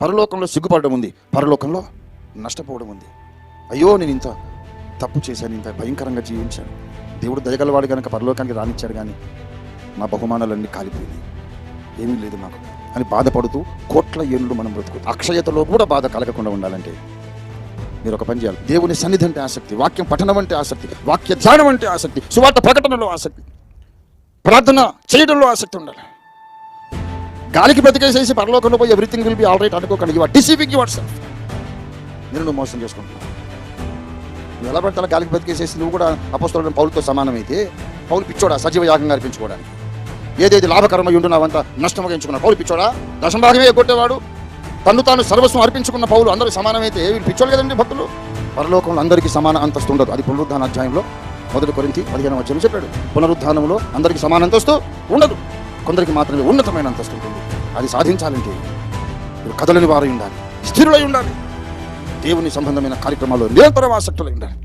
పరలోకంలో సిగ్గుపడడం ఉంది, పరలోకంలో నష్టపోవడం ఉంది. అయ్యో నేను ఇంత తప్పు చేశాను, ఇంత భయంకరంగా జీవించాను, దేవుడు దయగలవాడు కనుక పరలోకానికి రానిచ్చాడు, కానీ నా బహుమానాలన్నీ కాలిపోయినాయి, ఏమీ లేదు నాకు అని బాధపడుతూ కోట్ల ఏళ్ళు మనం బ్రతుకు. అక్షయతలో కూడా బాధ కలగకుండా ఉండాలంటే మీరు ఒక పని చేయాలి. దేవుని సన్నిధి అంటే ఆసక్తి, వాక్యం పఠనం అంటే ఆసక్తి, వాక్య ధ్యానం అంటే ఆసక్తి, సువార్త ప్రకటనలో ఆసక్తి, ప్రార్థన చేయడంలో ఆసక్తి ఉండాలి. గాలికి బ్రతికేసేసి పరలోకంలో పోయి everything will be all right అనుకోకండి. You are deceiving yourself. నువ్వు మోసం చేసుకుంటున్నావు. నువ్వు ఎలా పడితే అలా గాలికి బ్రతికేసేసి నువ్వు కూడా అపోస్తలుడైన పౌలుతో సమానమైతే, పౌలు పిచ్చోడా సజీవ యాగంగా అర్పించుకోవడానికి? ఏదేది లాభకరమై ఉంటున్నావంతా నష్టముగా ఎంచుకున్నా పౌలు పిచ్చోడా? దశంభాగమే ఎగ్గొట్టేవాడు, తను తాను సర్వస్వం అర్పించుకున్న పౌలు అందరూ సమానమైతే వీళ్ళు పిచ్చోడు కదండి భక్తులు. పరలోకంలో అందరికీ సమాన అంతస్తు ఉండదు. అది పునరుద్ధాన అధ్యాయంలో 1 కొరింథీ 15వ వచనం చెప్పాడు. పునరుద్ధానంలో అందరికీ సమాన అంతస్తు ఉండదు, కొందరికి మాత్రమే ఉన్నతమైన అంతస్తు ఉంటుంది. అది సాధించాలంటే మీరు కదలని వారై ఉండాలి, స్థిరులై ఉండాలి, దేవుని సంబంధమైన కార్యక్రమాల్లో నిరంతరం ఆసక్తులై ఉండాలి.